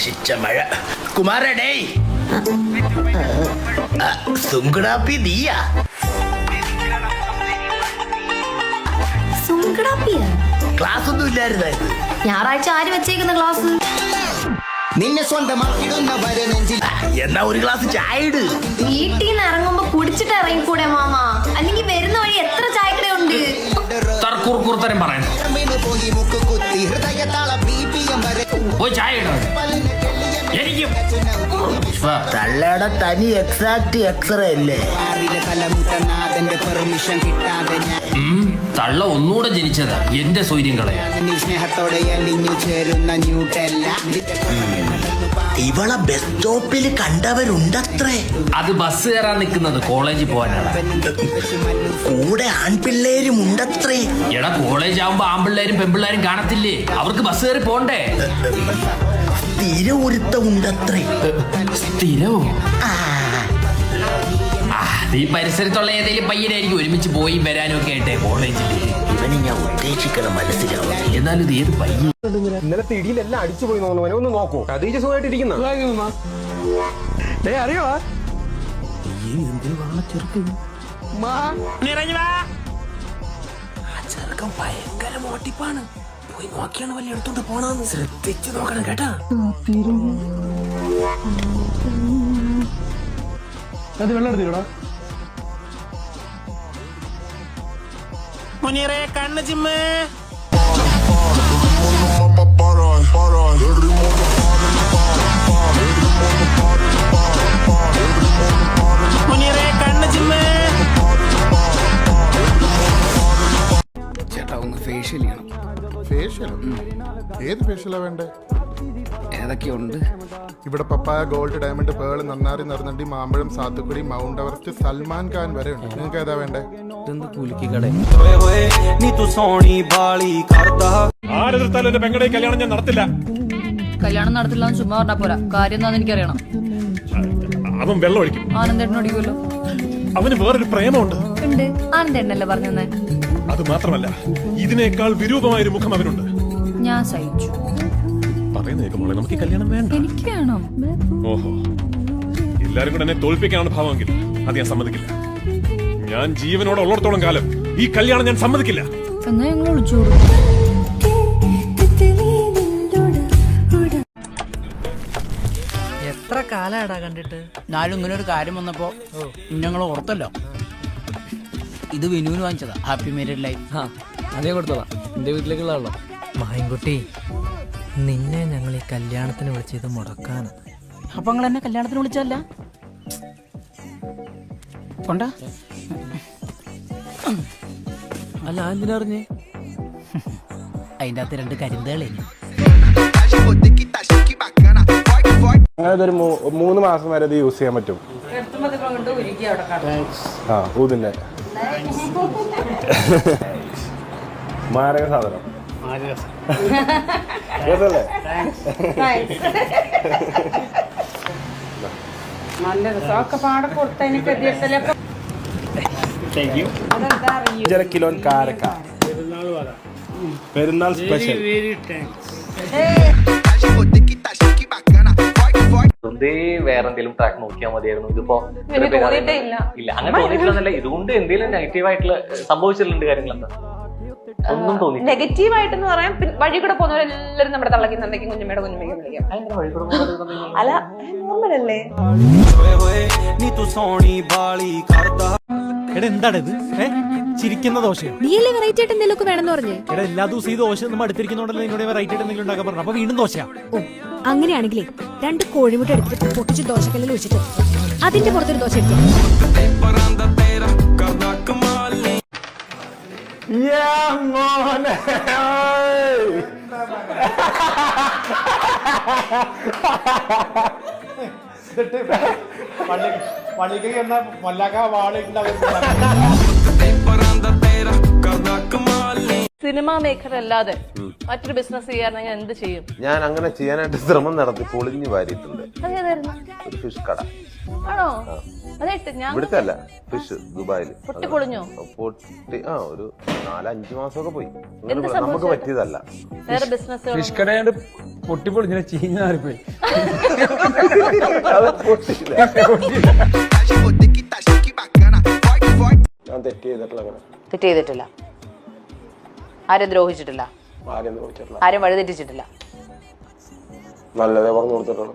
നശിച്ച മഴ. കുമാരടേ സുങ്കടാപ്പി നീയാ? ക്ലാസ് ഒന്നും ഇല്ലായിരുന്നായത്? ഞായറാഴ്ച ആര് വെച്ചേക്കുന്ന ക്ലാസ്? നിന്നെ സ്വന്തമാക്കിടുന്നവരെ നെഞ്ചിൽ എന്നാ ഒരു ഗ്ലാസ് ചായ ഇട്. വീട്ടിൽ നിന്ന് ഇറങ്ങുമ്പോ കുടിച്ചിട്ട് ഇറങ്ങിക്കൂടെ മാമ? അല്ലെങ്കിൽ വരുന്ന വഴി എത്ര ചായക്കടയുണ്ട്? പോയി മുക്ക് കുത്തി ഹൃദയത്താളം BPM വരെ തള്ളയുടെ തനി എക്സാക്ട് എക്സ്റേ അല്ലേ? തലമുട്ടനാഥന്റെ പെർമിഷൻ കിട്ടാതെ തള്ള ഒന്നുകൂടെ ജനിച്ചതാ എന്റെ സൗര്യം കളയാ. സ്നേഹത്തോടെ അലിഞ്ഞു ചേരുന്ന ന്യൂട്ടല്ല. ഇവളെ ബസ് സ്റ്റോപ്പിൽ കണ്ടവരുണ്ടത്രേ. അത് ബസ് കയറാൻ നിൽക്കുന്നത് കോളേജിൽ പോകാനാണ്. കൂടെ ആൺപിള്ളേരും ഉണ്ടത്രേ. എടാ കോളേജ് ആവുമ്പോ ആൺപിള്ളേരും പെൺപിള്ളേരും കാണത്തില്ലേ? അവർക്ക് ബസ് കയറി പോണ്ടേ? സ്ഥിര ഒരുത്തം ഉണ്ടത്രേ. സ്ഥിരമോ? ഈ പരിസരത്തുള്ള ഏതെങ്കിലും പയ്യനായിരിക്കും ഒരുമിച്ച് പോയി വരാനും ഒക്കെ ആയിട്ടെ കോളേജിൽ. ഇവനെ ഞാൻ ഉദ്ദേശിക്കണം മനസ്സിലാവും. എന്നാലും ഇത് ഏത് പയ്യൻ? ഇന്നലത്തെ ഇടിയിലെല്ലാം അടിച്ചു പോയി തോന്നുന്നു. ഒന്ന് നോക്കൂ. അതീജ സുഖമായിട്ടിരിക്കുന്ന അറിയോ? ചെറുക്കം ഭയങ്കര മോട്ടിപ്പാണ്. പോയി നോക്കിയാണ് വല്ല എടുത്തോണ്ട് പോണെന്ന് ശ്രദ്ധിച്ചു നോക്കണം കേട്ടാ. അത് വെള്ളം എടുത്തിടാ. മുനീറെ കണ്ണ് ചിമ്മ്. മുനീറെ കണ്ണ് ചിമ്മ്. ചേട്ടാ ഒന്ന് ഫേഷ്യൽ ചെയ്യണം. ഫേഷ്യൽ? ഏത് ഫേഷ്യലാ വേണ്ടേ? ഏതൊക്കെയുണ്ട് ഇവിടെ? പപ്പായ, ഗോൾഡ്, ഡയമണ്ട്, പേൾ, നന്നാരി, നറുനണ്ടി, മാമ്പഴം, സാത്തുക്കുടി, മൗണ്ട് എവറസ്റ്റ്, സൽമാൻ ഖാൻ വരെ ഉണ്ട്. നിങ്ങൾക്ക് ഏതാ വേണ്ടേ? കല്യാണം ഞാൻ നടത്തില്ല. കല്യാണം നടത്തില്ല ചുമ്മാ പറഞ്ഞാ പോരാ. കാര്യം എന്താന്ന് എനിക്കറിയണം. അവൻ വെള്ളം ഒഴിക്കും. ആനന്ദേട്ടൻ ഒടിക്കുമല്ലോ. അവന് വേറൊരു പ്രേമമുണ്ട്. ഉണ്ട്, ആനന്ദേട്ടനല്ലേ പറഞ്ഞു തന്നെ. അത് മാത്രമല്ല ഇതിനേക്കാൾ വിരൂപമായൊരു മുഖം അവനുണ്ട്. ഞാൻ സഹിച്ചു. പറയുന്നേക്ക് മോളെ, നമുക്ക് ഈ കല്യാണം വേണ്ട. എനിക്ക് വേണം. ഓഹോ, എല്ലാരും കൂടെ എന്നെ തോൽപ്പിക്കാനാണ് ഭാവമെങ്കിൽ അത് ഞാൻ സമ്മതിക്കില്ല. ഞാൻ ജീവനോടെ ഉള്ളിടത്തോളം കാലം ഈ കല്യാണം ഞാൻ സമ്മതിക്കില്ല. എന്നാ ഞങ്ങൾ വിളിച്ചോളൂ. എത്ര കാലാടാ കണ്ടിട്ട്? ഞാനും ഇങ്ങനെ ഒരു കാര്യം വന്നപ്പോ ഞങ്ങൾ ഓർത്തല്ലോ. ഇത് വിനുവിന് വാങ്ങിച്ചതാ. Happy married life. അതേ കൊടുത്തതാ. എന്റെ വീട്ടിലേക്കുള്ളതാണല്ലോ. മായൻകുട്ടി, നിന്നെ ഞങ്ങൾ ഈ കല്യാണത്തിന് വിളിച്ചത് മുടക്കാനാണ്. അപ്പൊ നിങ്ങൾ എന്നെ കല്യാണത്തിന് വിളിച്ചല്ല കൊണ്ടാ? അല്ല എന്തിനറിഞ്ഞേ? അതിന്റെ അകത്ത് 2 കരിന്തകളെ. അതൊരു 3 മാസം വരെ ഇത് യൂസ് ചെയ്യാൻ പറ്റും. ആ ഊതിന്റെ മാരക സാധനം. കിലോ കാരക്ക പെരുന്നാൾ സ്പെഷ്യൽ. വെറുതെ വേറെ എന്തെങ്കിലും ട്രാക്ക് നോക്കിയാൽ മതിയായിരുന്നു. ഇതിപ്പോ ഇല്ല, അങ്ങനെ തോന്നിയിട്ടില്ലെന്നല്ല. ഇതുകൊണ്ട് എന്തെങ്കിലും നെഗറ്റീവ് ആയിട്ടുള്ള സംഭവിച്ചിട്ടുണ്ട് കാര്യങ്ങൾ എന്താ? ഒന്നും തോന്നി നെഗറ്റീവ് ആയിട്ടെന്ന് പറയാൻ വഴി കൂടെ പോകുന്നവരെല്ലാരും നമ്മുടെ തള്ളക്കി തന്തയ്ക്കും കുഞ്ഞമ്മയുടെ കുഞ്ഞമ്മയ്ക്കും വിളിക്കാം. അല്ല നോർമലല്ലേ? എന്താണിത്? ചിരിക്കുന്ന ദോശയോ? നീയല്ലേ വെറൈറ്റി ആയിട്ട് എന്തെങ്കിലും വേണമെന്ന് പറഞ്ഞേ? എടാ എല്ലാ ദിവസവും ഈ ദോശ നമ്മൾ അടുത്തിരിക്കുന്നോണ്ടല്ലോ നിന്നോട് വെറൈറ്റി ആയിട്ട് എന്തെങ്കിലും ഉണ്ടാക്കാൻ പറഞ്ഞു. അപ്പൊ വീണ്ടും ദോശയാ? ഓ അങ്ങനെയാണെങ്കിലേ 2 കോഴിമുട്ട എടുത്തിട്ട് പൊട്ടിച്ച് ദോശക്കല്ലിൽ ഒഴിച്ചിട്ട് അതിന്റെ പുറത്തൊരു ദോശ എടുത്തു. പള്ളിക്ക് എന്നാ മല്ലാക്ക വാളിട്ടുണ്ടാവും. സിനിമാ മേഖല അല്ലാതെ മറ്റൊരു ബിസിനസ് ചെയ്യാനാണെങ്കിൽ എന്ത് ചെയ്യും? ഞാൻ അങ്ങനെ ചെയ്യാനായിട്ട് ശ്രമം നടത്തി പൊളിഞ്ഞു വാരിയിട്ടുണ്ട്. ഒരു ഫിഷ് കട. ആണോ? ഇവിടുത്തെ അല്ല, ഫിഷ് ദുബായിൽ പൊളിഞ്ഞോ? പൊട്ടി ഒരു 4-5 മാസമൊക്കെ പോയി. നമുക്ക് പറ്റിയതല്ല. വേറെ ബിസിനസ് ഫിഷ് കടയാണ്ട് പൊട്ടിപ്പൊളിഞ്ഞ ചീഞ്ഞാറിപ്പോയി. ഞാൻ തെറ്റ് ചെയ്തിട്ടില്ല അങ്ങനെ. തെറ്റ് ചെയ്തിട്ടില്ല, ആരെ ദ്രോഹിച്ചിട്ടില്ല, ആരെയും ചോദിച്ചിട്ടില്ല. ആരും വഴിതെറ്റിച്ചിട്ടില്ല. നല്ലതേ പറഞ്ഞു കൊടുത്തിട്ടുള്ളൂ.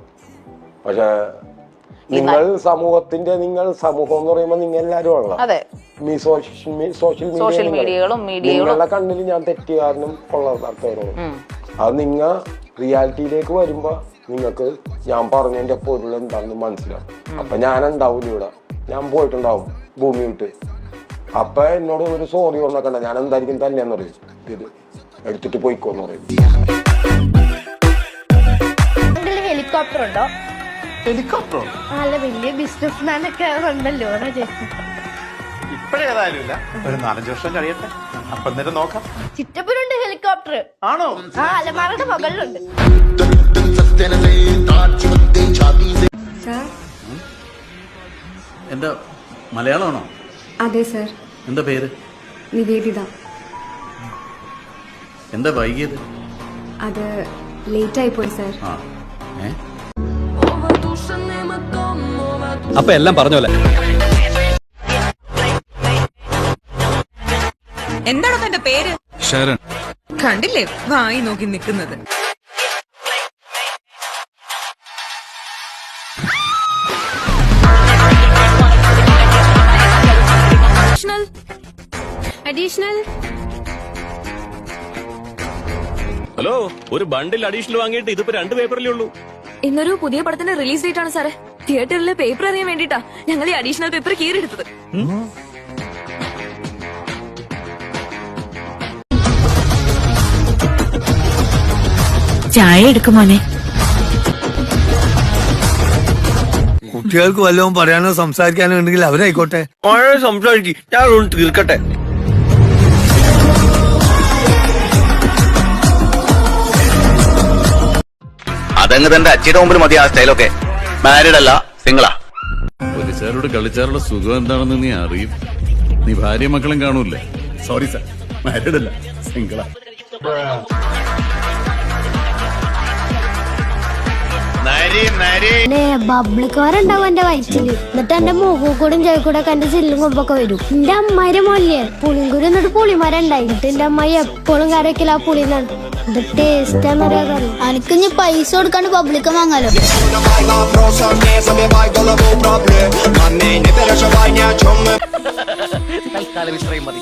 പക്ഷെ നിങ്ങൾ സമൂഹത്തിന്റെ നിങ്ങൾ സമൂഹം എന്ന് പറയുമ്പോ നിങ്ങൾ എല്ലാരും ആണല്ലോ. അതെ, സോഷ്യൽ മീഡിയകളും നിങ്ങളുടെ കണ്ണിൽ ഞാൻ തെറ്റുകാരനും കൊള്ളാത്തവരും. അത് നിങ്ങൾ റിയാലിറ്റിയിലേക്ക് വരുമ്പോ നിങ്ങൾക്ക് ഞാൻ പറഞ്ഞതിന്റെ പൊരുൾ എന്താണെന്ന് മനസ്സിലാവും. അപ്പൊ ഞാൻ ഉണ്ടാവില്ല ഇവിടെ, ഞാൻ പോയിട്ടുണ്ടാവും ഭൂമി വിട്ട്. അപ്പൊ എന്നോട് ഒരു സോറി പറഞ്ഞേക്കണ്ട, ഞാൻ എന്തായിരിക്കും തന്നെയെന്ന് പറയും, ഇത് എടുത്തിട്ട് പോയിക്കോന്ന് പറയും. ഹെലികോപ്റ്റർ ഉണ്ടോ? ഹെലികോപ്റ്ററോ? നല്ല വലിയ ബിസിനസ്മാൻ ഒക്കെ ഉണ്ടല്ലോ. ഇപ്പഴേതായാലും ഇല്ല, ഒരു 4-5 വർഷം കഴിയട്ടെ, അപ്പൊ നേരം നോക്കാം. ചിറ്റപ്പനുണ്ട് ഹെലികോപ്റ്റർ. ആണോ? ആ, അലമാറയുടെ മുകളിലുണ്ട്. എന്താ മലയാളമാണോ? അതെ സർ. എന്താ പേര്? നിവേദിത. എന്താ വൈകിയത്? അത് ലേറ്റ് ആയി പോയി സർ. അപ്പൊ എല്ലാം പറഞ്ഞോലെ. എന്താണോ തന്റെ പേര്? ശരൺ. കണ്ടില്ലേ വായി നോക്കി നിൽക്കുന്നത്. അഡീഷണൽ. ഹലോ, ഒരു ബണ്ടിൽ അഡീഷണൽ വാങ്ങിയിട്ട് ഇതിപ്പോ 2 പേപ്പറിലേ ഉള്ളൂ. ഇന്നൊരു പുതിയ പടത്തിന്റെ റിലീസ് ഡേറ്റ് ആണ് സാറേ. തിയേറ്ററിലെ പേപ്പർ അറിയാൻ വേണ്ടിട്ടാ ഞങ്ങൾ ഈ അഡീഷണൽ പേപ്പർ കീറെടുത്തത്. ചായ എടുക്കുമോനെ? കുട്ടികൾക്ക് വല്ലതും പറയാനോ സംസാരിക്കാനോ ഉണ്ടെങ്കിൽ അവരായിക്കോട്ടെ. സംസാരിക്കും, ഞാൻ തീർക്കട്ടെ. അതങ്ങ് തന്റെ അച്ഛയുടെ മുമ്പിൽ മതി ആ സ്റ്റൈലൊക്കെ. മാരീഡ് അല്ല, സിംഗിളാ. പോലീസുകാരോട് കളിച്ചാറുള്ള സുഖം എന്താണെന്ന് നീ അറിയും. നീ ഭാര്യ മക്കളും കാണൂല്ലേ? സോറി സാർ, മാരീഡ് അല്ല, സിംഗിളാ. ബബ്ലിക്കാരുണ്ടാവും എന്റെ വയറ്റില്. എന്നിട്ട് എന്റെ മുഖക്കൂടും ചെവിക്കൂടെ ഒക്കെ എന്റെ ചില്ലും കൊമ്പൊക്കെ വരും. എന്റെ അമ്മായിരെ മോല്ലേ പുളിങ്കുരു എന്നിട്ട് പുളിമരം ഉണ്ടായി. എന്നിട്ട് എന്റെ അമ്മായി എപ്പോഴും കരക്കില്ല ആ പുളിന്നാണ്. ഇത് ടേസ്റ്റ് ആണെന്നറിയാ. എനിക്ക് ഇനി പൈസ കൊടുക്കാണ്ട് പബ്ലിക്ക വാങ്ങാലോ. തൽക്കാലം ഇത്രയും മതി.